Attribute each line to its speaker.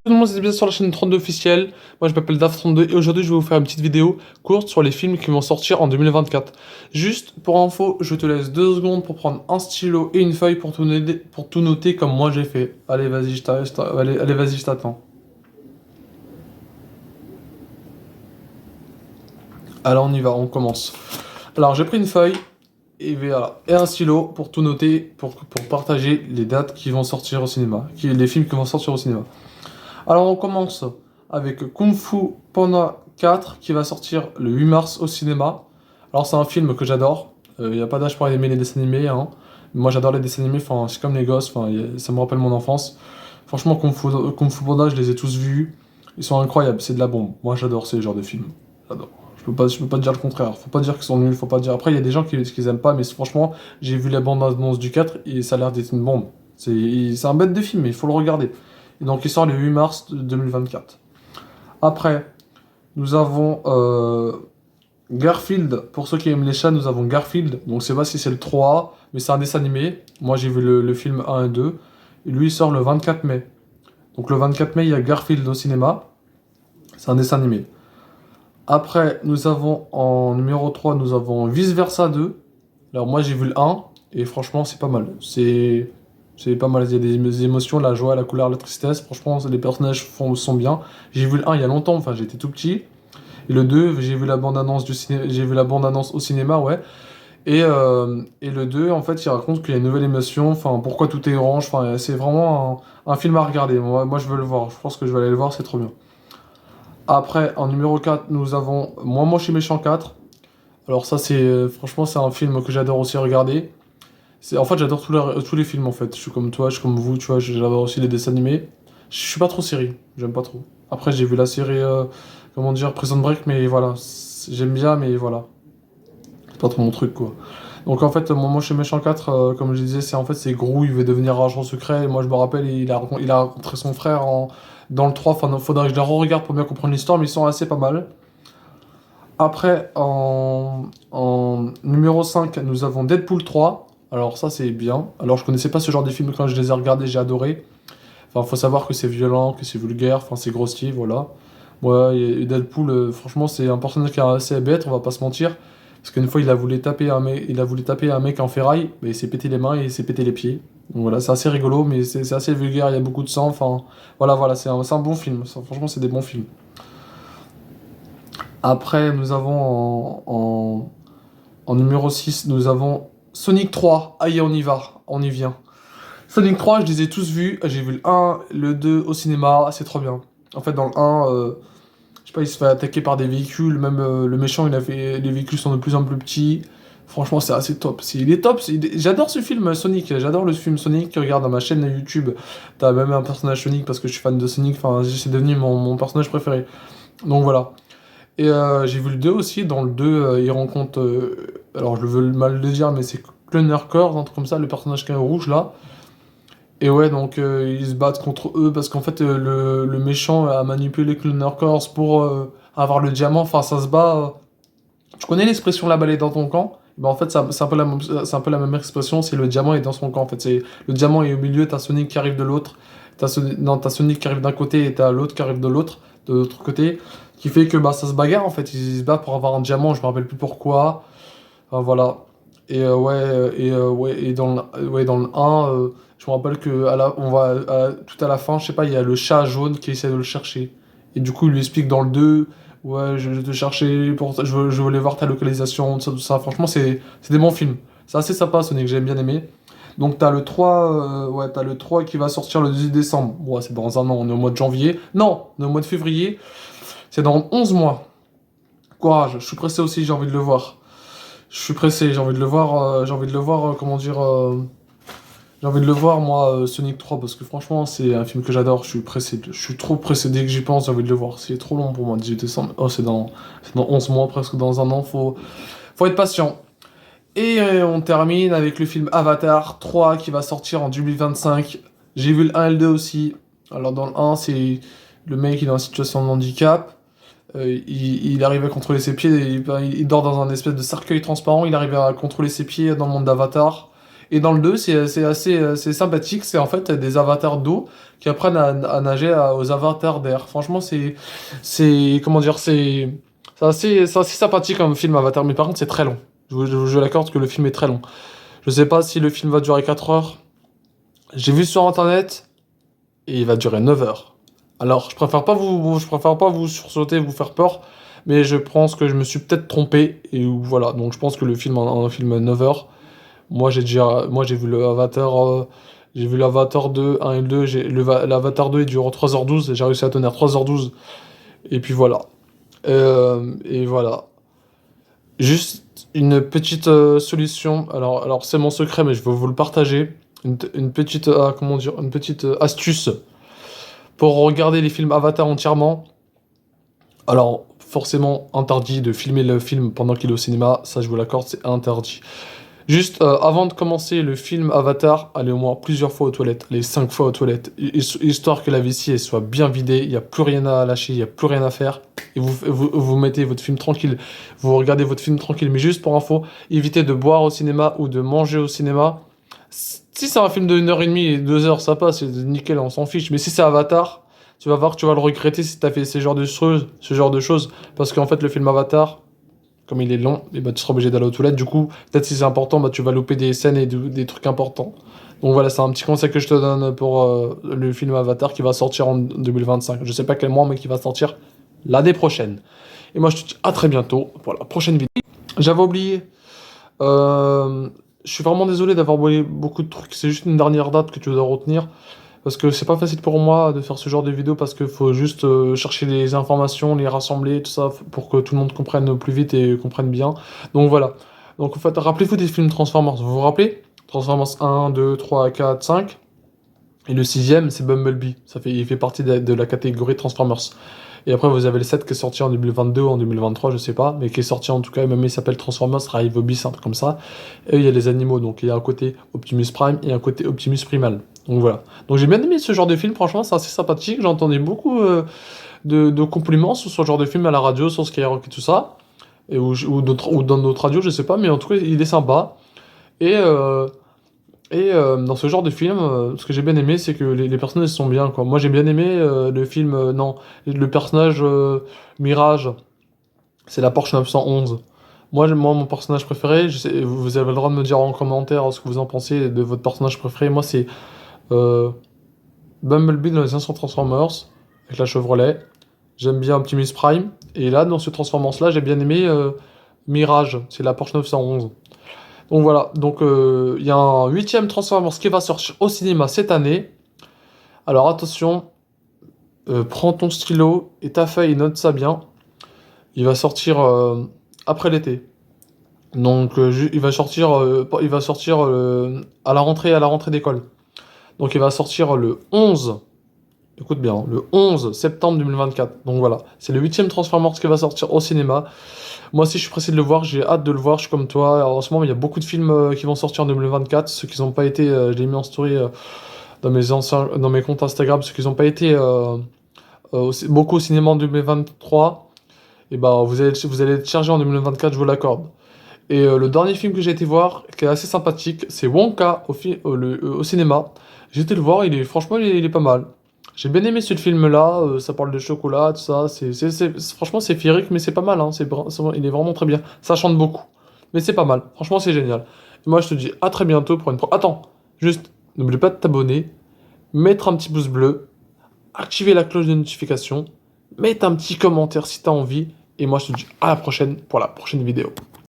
Speaker 1: Moi, c'est bien sur la chaîne 32 officielle. Moi, je m'appelle DAF32 et aujourd'hui, je vais vous faire une petite vidéo courte sur les films qui vont sortir en 2024. Juste pour info, je te laisse 2 secondes pour prendre un stylo et une feuille pour tout noter comme moi j'ai fait. Allez, vas-y, allez, vas-y, je t'attends. Alors, on y va, on commence. Alors, j'ai pris une feuille et, voilà, et un stylo pour tout noter, pour partager les dates qui vont sortir au cinéma, les films qui vont sortir au cinéma. Alors on commence avec Kung Fu Panda 4 qui va sortir le 8 mars au cinéma. Alors c'est un film que j'adore. Il n'y a pas d'âge pour aimer les dessins animés, hein. Moi j'adore les dessins animés, enfin, c'est comme les gosses, enfin, ça me rappelle mon enfance. Franchement Kung Fu Panda je les ai tous vus. Ils sont incroyables, c'est de la bombe. Moi j'adore ces genres de films. J'adore. Je peux pas dire le contraire. Faut pas dire qu'ils sont nuls, faut pas dire. Après il y a des gens qui aiment pas, mais franchement j'ai vu la bande-annonce du 4 et ça a l'air d'être une bombe. C'est un bête de film, mais il faut le regarder. Et donc il sort le 8 mars 2024. Après, nous avons Garfield. Pour ceux qui aiment les chats, nous avons Garfield. Donc je sais pas si c'est le 3, mais c'est un dessin animé. Moi j'ai vu le film 1 et 2. Et lui il sort le 24 mai. Donc le 24 mai, il y a Garfield au cinéma. C'est un dessin animé. Après, nous avons en numéro 3, nous avons Vice Versa 2. Alors moi j'ai vu le 1 et franchement c'est pas mal. C'est pas mal, il y a des émotions, la joie, la colère, la tristesse. Franchement, les personnages sont bien. J'ai vu le 1 il y a longtemps, enfin j'étais tout petit. Et le 2, j'ai vu la bande-annonce j'ai vu la bande-annonce au cinéma, ouais. Et le 2, en fait, il raconte qu'il y a une nouvelle émotion, enfin pourquoi tout est orange, enfin c'est vraiment un film à regarder. Moi je veux le voir, je pense que je vais aller le voir, c'est trop bien. Après, en numéro 4, nous avons Moi Moche et Méchant 4. Alors ça c'est franchement c'est un film que j'adore aussi regarder. En fait, j'adore tous les films en fait. Je suis comme toi, je suis comme vous, tu vois, j'adore aussi les dessins animés. Je suis pas trop série, j'aime pas trop. Après, j'ai vu la série, comment dire, Prison Break, mais voilà, j'aime bien, mais voilà, c'est pas trop mon truc quoi. Donc en fait, Mon Moche et Méchant 4, comme je disais, c'est Gru, il veut devenir agent secret. Et moi, je me rappelle, il a rencontré son frère dans le 3. Enfin, faudrait que je la re-regarde pour bien comprendre l'histoire, mais ils sont assez pas mal. Après, en numéro 5, nous avons Deadpool 3. Alors ça, c'est bien. Alors je connaissais pas ce genre de film quand je les ai regardés, j'ai adoré. Enfin, faut savoir que c'est violent, que c'est vulgaire, enfin c'est grossier, voilà. Moi, et Deadpool, franchement, c'est un personnage qui est assez bête, on va pas se mentir. Parce qu'une fois, il a voulu taper un mec en ferraille, mais il s'est pété les mains et il s'est pété les pieds. Donc voilà, c'est assez rigolo, mais c'est assez vulgaire, il y a beaucoup de sang, enfin... Voilà, c'est un bon film. Franchement, c'est des bons films. Après, nous avons en numéro 6, nous avons Sonic 3. Aïe, on y vient. Sonic 3, je les ai tous vus. J'ai vu le 1, le 2 au cinéma, c'est trop bien. En fait, dans le 1, je sais pas, il se fait attaquer par des véhicules, même le méchant, les véhicules sont de plus en plus petits. Franchement, c'est assez top. Il est top. J'adore ce film Sonic. J'adore le film Sonic. Regarde dans ma chaîne YouTube. T'as même un personnage Sonic parce que je suis fan de Sonic. Enfin, c'est devenu mon personnage préféré. Donc voilà. Et j'ai vu le 2 aussi. Dans le 2, il rencontre. Alors, je veux mal le dire, mais c'est Cloner Corps, un truc comme ça, le personnage qui est rouge là. Et ouais, donc ils se battent contre eux parce qu'en fait, le méchant a manipulé Cloner Corps pour avoir le diamant. Enfin, ça se bat. Tu connais l'expression la balle est dans ton camp? Ben, en fait, c'est un peu la même expression. C'est le diamant est dans son camp. En fait, le diamant est au milieu. T'as Sonic qui arrive de l'autre. Non, t'as Sonic qui arrive d'un côté et t'as l'autre qui arrive de l'autre côté. Qui fait que bah, ça se bagarre en fait. Ils se battent pour avoir un diamant. Je me rappelle plus pourquoi. Enfin, voilà. Et dans le 1, je me rappelle que tout à la fin, je sais pas, il y a le chat jaune qui essaie de le chercher. Et du coup, il lui explique dans le 2, ouais, je vais te chercher, je voulais voir ta localisation, tout ça, tout ça. Franchement, c'est des bons films. C'est assez sympa, Sonic, j'ai bien aimé. Donc t'as le 3, t'as le 3 qui va sortir le 18 décembre. Ouais, c'est dans un an, on est au mois de janvier. Non, on est au mois de février. C'est dans 11 mois. Courage, je suis pressé aussi, j'ai envie de le voir. Je suis pressé, j'ai envie de le voir, comment dire, j'ai envie de le voir, moi, Sonic 3, parce que franchement, c'est un film que j'adore, je suis pressé, je suis trop pressé, dès que j'y pense, j'ai envie de le voir, c'est trop long pour moi, 18 décembre, oh, c'est dans 11 mois, presque dans un an, faut être patient. Et on termine avec le film Avatar 3, qui va sortir en 2025, j'ai vu le 1 et le 2 aussi, alors dans le 1, c'est le mec, il est en situation de handicap, il arrive à contrôler ses pieds, il dort dans un espèce de cercueil transparent, il arrive à contrôler ses pieds dans le monde d'Avatar. Et dans le 2, c'est assez c'est sympathique. C'est en fait des avatars d'eau qui apprennent à nager aux avatars d'air. Franchement, comment dire, c'est assez sympathique comme film Avatar. Mais par contre, c'est très long. Je l'accorde que le film est très long. Je sais pas si le film va durer 4 heures. J'ai vu sur internet et il va durer 9 heures. Alors, je préfère pas vous sursauter, vous faire peur, mais je pense que je me suis peut-être trompé et voilà. Donc, je pense que le film en un film 9 heures. Moi j'ai vu le Avatar, j'ai vu l'Avatar 2, 1 et 2, l'Avatar 2 il dure 3h12, j'ai réussi à tenir 3h12 et puis voilà. Et voilà. Juste une petite solution. Alors c'est mon secret, mais je veux vous le partager. Une petite, comment dire, une petite astuce pour regarder les films Avatar entièrement. Alors, forcément interdit de filmer le film pendant qu'il est au cinéma, ça je vous l'accorde, c'est interdit. Juste avant de commencer le film Avatar, allez au moins plusieurs fois aux toilettes, allez 5 fois aux toilettes, histoire que la vessie elle soit bien vidée, il n'y a plus rien à lâcher, il n'y a plus rien à faire, et vous mettez votre film tranquille, vous regardez votre film tranquille, mais juste pour info, évitez de boire au cinéma ou de manger au cinéma. Si c'est un film de 1h30 et 2 heures, ça passe, c'est nickel, on s'en fiche, mais si c'est Avatar, tu vas voir que tu vas le regretter si t'as fait ce genre de choses, parce qu'en fait le film Avatar, comme il est long, et bah, tu seras obligé d'aller aux toilettes. Du coup, peut-être si c'est important, bah, tu vas louper des scènes et des trucs importants. Donc voilà, c'est un petit conseil que je te donne pour le film Avatar qui va sortir en 2025. Je sais pas quel mois, mais qui va sortir l'année prochaine. Et moi, je te dis à très bientôt pour la prochaine vidéo. J'avais oublié. euh, je suis vraiment désolé d'avoir oublié beaucoup de trucs. C'est juste une dernière date que tu dois retenir. Parce que c'est pas facile pour moi de faire ce genre de vidéo parce qu'il faut juste chercher les informations, les rassembler, tout ça, pour que tout le monde comprenne plus vite et comprenne bien. Donc voilà. Donc en fait, rappelez-vous des films Transformers. Vous vous rappelez? Transformers 1, 2, 3, 4, 5. Et le sixième, c'est Bumblebee. Il fait partie de la catégorie Transformers. Et après, vous avez le 7 qui est sorti en 2022 ou en 2023, je sais pas, mais qui est sorti en tout cas, même il s'appelle Transformers Rise of Beast, un truc comme ça. Et il y a les animaux, donc il y a un côté Optimus Prime et un côté Optimus Primal. Donc voilà. Donc j'ai bien aimé ce genre de film, franchement, c'est assez sympathique. J'entendais beaucoup de compliments sur ce genre de film à la radio, sur Skyrock et tout ça. Ou dans notre radio, je sais pas, mais en tout cas, il est sympa. Et, euh, dans ce genre de film, ce que j'ai bien aimé, c'est que les personnages sont bien, quoi. Moi, j'ai bien aimé le film, non, le personnage Mirage, c'est la Porsche 911. Moi, mon personnage préféré, vous avez le droit de me dire en commentaire ce que vous en pensez de votre personnage préféré. Moi, c'est euh, Bumblebee dans les anciens Transformers, avec la Chevrolet. J'aime bien Optimus Prime. Et là, dans ce Transformers-là, j'ai bien aimé Mirage, c'est la Porsche 911. Donc voilà, donc il y a un huitième Transformers qui va sortir au cinéma cette année. Alors attention, prends ton stylo et ta feuille, note ça bien. Il va sortir après l'été. Donc il va sortir à la rentrée d'école. Donc il va sortir le 11, écoute bien, le 11 septembre 2024. Donc voilà, c'est le huitième Transformers qui va sortir au cinéma. Moi aussi, je suis pressé de le voir, j'ai hâte de le voir, je suis comme toi. Alors, en ce moment, il y a beaucoup de films qui vont sortir en 2024. Ceux qui n'ont pas été, je l'ai mis en story dans mes comptes Instagram, ceux qui n'ont pas été beaucoup au cinéma en 2023, et bah, vous allez être chargé en 2024, je vous l'accorde. Et le dernier film que j'ai été voir, qui est assez sympathique, c'est Wonka au cinéma. J'ai été le voir, franchement, il est pas mal. J'ai bien aimé ce film-là, ça parle de chocolat, tout ça. Franchement, c'est féerique, mais c'est pas mal, hein. Il est vraiment très bien. Ça chante beaucoup, mais c'est pas mal. Franchement, c'est génial. Et moi, je te dis à très bientôt pour une Attends, juste, n'oublie pas de t'abonner, mettre un petit pouce bleu, activer la cloche de notification, mettre un petit commentaire si t'as envie. Et moi, je te dis à la prochaine pour la prochaine vidéo.